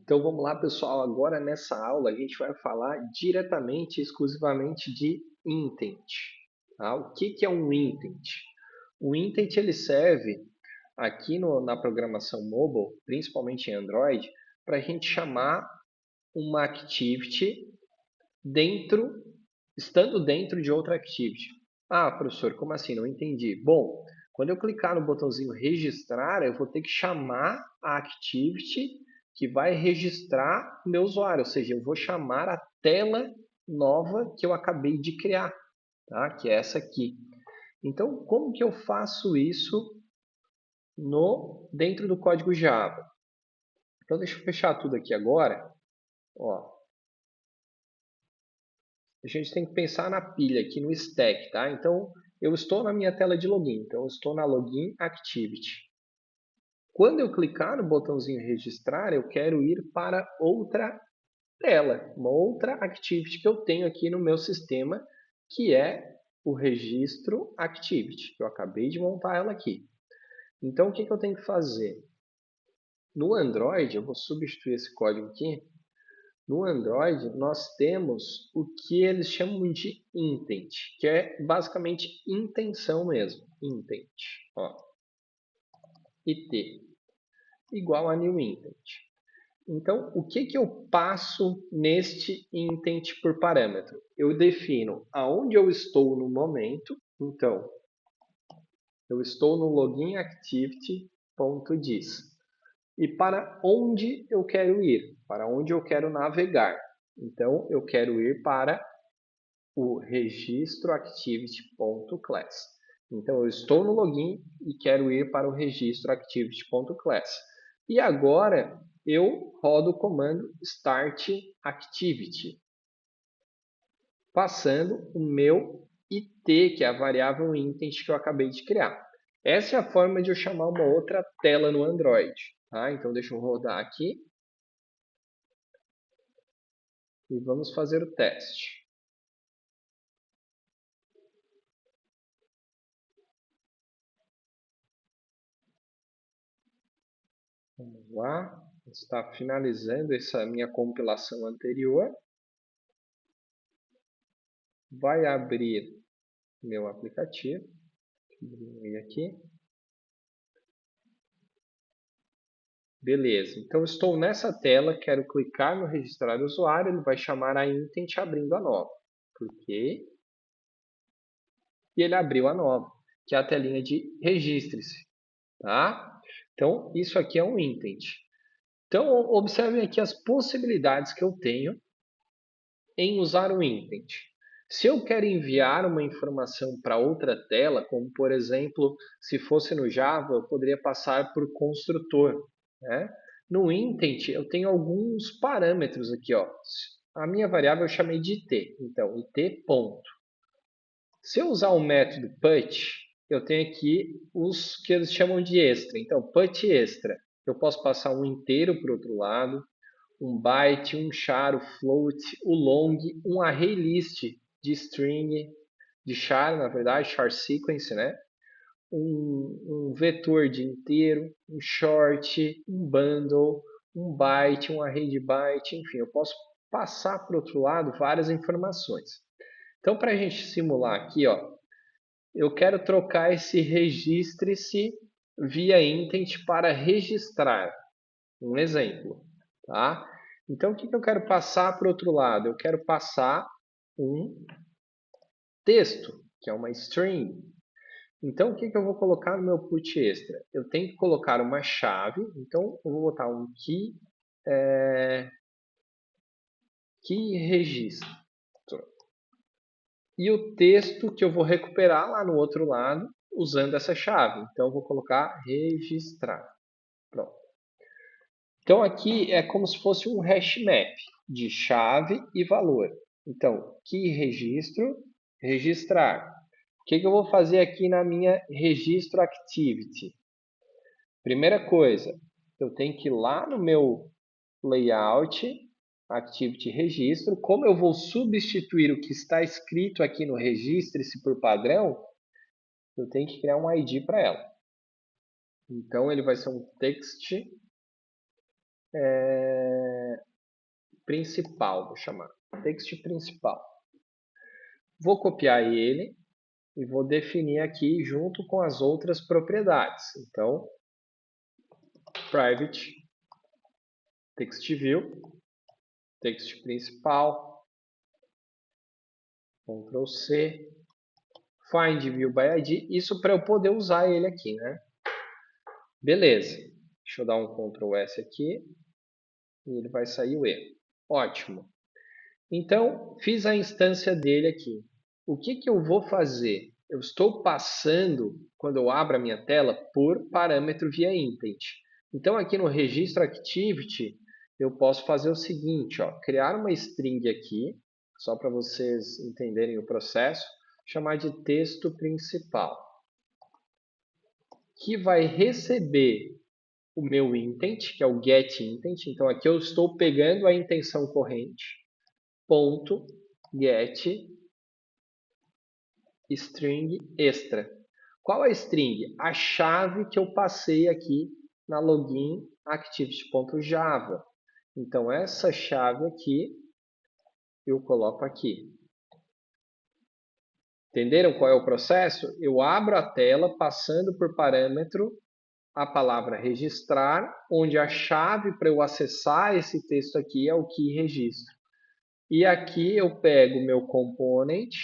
Então vamos lá, pessoal. Agora nessa aula a gente vai falar diretamente, exclusivamente de intent. Tá? O que é um intent? O intent ele serve aqui na programação mobile, principalmente em Android, para a gente chamar uma activity estando dentro de outra activity. Ah, professor, como assim? Não entendi. Bom, quando eu clicar no botãozinho registrar, eu vou ter que chamar a activity que vai registrar o meu usuário, ou seja, eu vou chamar a tela nova que eu acabei de criar, tá? Que é essa aqui. Então, como que eu faço isso dentro do código Java? Então, deixa eu fechar tudo aqui agora. Ó, a gente tem que pensar na pilha aqui no stack, tá? Então, eu estou na minha tela de login, então eu estou na Login Activity. Quando eu clicar no botãozinho registrar, eu quero ir para outra tela, uma outra activity que eu tenho aqui no meu sistema, que é o registro activity, que eu acabei de montar ela aqui. Então, o que eu tenho que fazer? No Android, eu vou substituir esse código aqui. No Android, nós temos o que eles chamam de intent, que é basicamente intenção mesmo. Intent, ó, it, igual a new intent. Então, o que eu passo neste intent por parâmetro? Eu defino aonde eu estou no momento. Então, eu estou no login activity.dis. E para onde eu quero ir? Para onde eu quero navegar? Então, eu quero ir para o registro activity.class. Então, eu estou no login e quero ir para o registro activity.class. E agora, eu rodo o comando start activity, passando o meu IT, que é a variável intent que eu acabei de criar. Essa é a forma de eu chamar uma outra tela no Android. Tá? Então, deixa eu rodar aqui e vamos fazer o teste. Vamos lá, está finalizando essa minha compilação anterior. Vai abrir meu aplicativo. Diminuir aqui. Beleza, então estou nessa tela, quero clicar no registrar usuário, ele vai chamar a intent abrindo a nova. Cliquei e ele abriu a nova, que é a telinha de registre-se. Tá? Então, isso aqui é um intent. Então, observem aqui as possibilidades que eu tenho em usar o intent. Se eu quero enviar uma informação para outra tela, como por exemplo, se fosse no Java, eu poderia passar por construtor. Né? No intent, eu tenho alguns parâmetros aqui. Ó. A minha variável eu chamei de it. Então, it ponto. Se eu usar o método put, eu tenho aqui os que eles chamam de extra. Então, put extra. Eu posso passar um inteiro para o outro lado, um byte, um char, o float, o long, um array list de string, de char, na verdade, char sequence, né? Um vetor de inteiro, um short, um bundle, um byte, um array de byte, enfim, eu posso passar para o outro lado várias informações. Então, para a gente simular aqui, ó, eu quero trocar esse registre-se via intent para registrar. Um exemplo, tá? Então, o que eu quero passar para o outro lado? Eu quero passar um texto, que é uma string. Então, o que eu vou colocar no meu put extra? Eu tenho que colocar uma chave, então eu vou botar um key registro. E o texto que eu vou recuperar lá no outro lado usando essa chave. Então, eu vou colocar registrar. Pronto. Então, aqui é como se fosse um hash map de chave e valor. Então, key registro, registrar. O que eu vou fazer aqui na minha registro activity? Primeira coisa, eu tenho que ir lá no meu layout, activity registro. Como eu vou substituir o que está escrito aqui no registre-se por padrão, eu tenho que criar um ID para ela. Então, ele vai ser um text principal, vou chamar. Text principal. Vou copiar ele e vou definir aqui junto com as outras propriedades. Então, private text view, text principal, Ctrl C, find view by ID, isso para eu poder usar ele aqui, né? Beleza, deixa eu dar um Ctrl S aqui e ele vai sair o erro. Ótimo. Então, fiz a instância dele aqui. O que eu vou fazer? Eu estou passando, quando eu abro a minha tela, por parâmetro via intent. Então, aqui no registro activity, eu posso fazer o seguinte, ó, criar uma string aqui, só para vocês entenderem o processo, chamar de texto principal, que vai receber o meu intent, que é o getIntent. Então, aqui eu estou pegando a intenção corrente, ponto, get, string extra. Qual é a string? A chave que eu passei aqui na login activity.java. Então, essa chave aqui, eu coloco aqui. Entenderam qual é o processo? Eu abro a tela passando por parâmetro a palavra registrar, onde a chave para eu acessar esse texto aqui é o key registro. E aqui eu pego o meu componente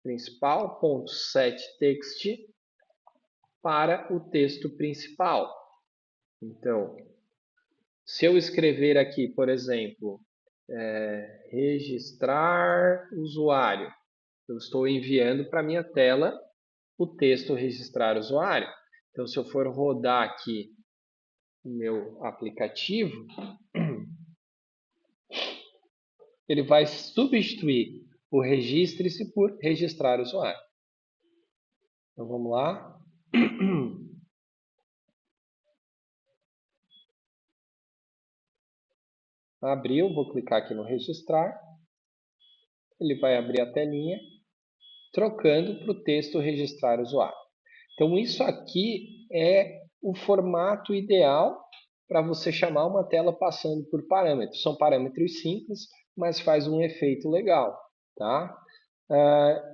principal, ponto setText, para o texto principal. Então, se eu escrever aqui, por exemplo, registrar usuário, eu estou enviando para a minha tela o texto registrar usuário. Então, se eu for rodar aqui o meu aplicativo, ele vai substituir o registre-se por registrar usuário. Então, vamos lá. Abriu, vou clicar aqui no registrar. Ele vai abrir a telinha, trocando para o texto registrar usuário. Então, isso aqui é o formato ideal para você chamar uma tela passando por parâmetros. São parâmetros simples, mas faz um efeito legal, tá?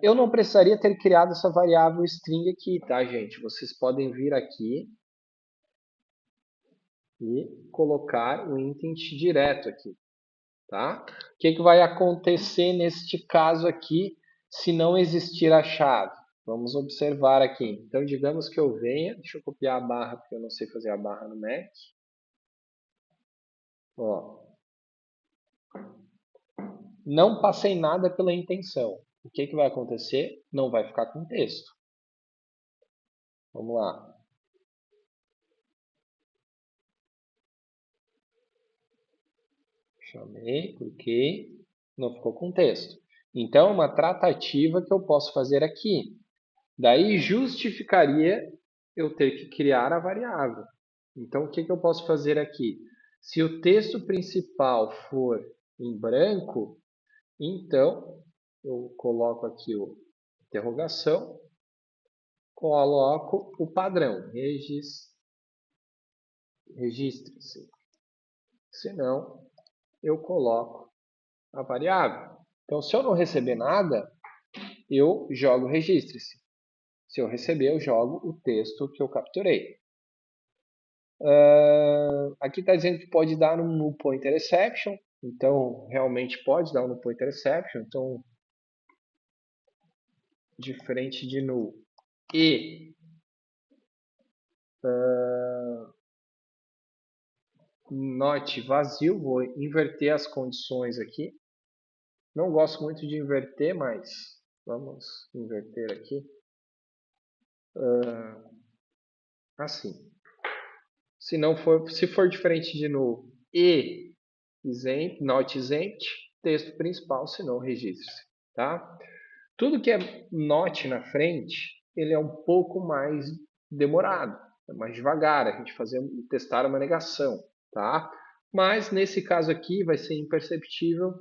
Eu não precisaria ter criado essa variável string aqui, tá, gente? Vocês podem vir aqui e colocar o intent direto aqui, tá? O que vai acontecer neste caso aqui se não existir a chave? Vamos observar aqui. Então, digamos que eu venha, deixa eu copiar a barra, porque eu não sei fazer a barra no Mac. Ó, não passei nada pela intenção. O que vai acontecer? Não vai ficar com texto. Vamos lá. Chamei, cliquei, não ficou com texto. Então, é uma tratativa que eu posso fazer aqui. Daí, justificaria eu ter que criar a variável. Então, o que eu posso fazer aqui? Se o texto principal for em branco, então, eu coloco aqui o interrogação, coloco o padrão, registre-se. Senão, eu coloco a variável. Então, se eu não receber nada, eu jogo registre-se. Se eu receber, eu jogo o texto que eu capturei. Aqui está dizendo que pode dar um null pointer exception. Então, realmente pode dar um null pointer exception. Então, diferente de null e not vazio, vou inverter as condições aqui. Não gosto muito de inverter, mas vamos inverter aqui. Assim. Se for diferente de null e exempt, not exempt, texto principal, senão registre-se. Tá? Tudo que é not na frente, ele é um pouco mais demorado, é mais devagar, a gente testar uma negação. Tá? Mas nesse caso aqui vai ser imperceptível.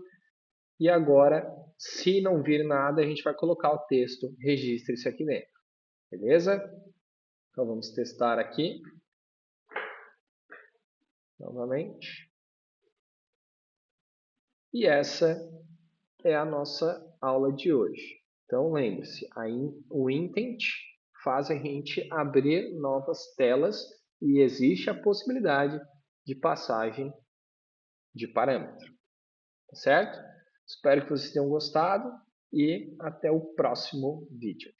E agora, se não vir nada, a gente vai colocar o texto registre-se aqui dentro. Beleza? Então vamos testar aqui. Novamente. E essa é a nossa aula de hoje. Então, lembre-se, o intent faz a gente abrir novas telas e existe a possibilidade de passagem de parâmetro. Tá certo? Espero que vocês tenham gostado e até o próximo vídeo.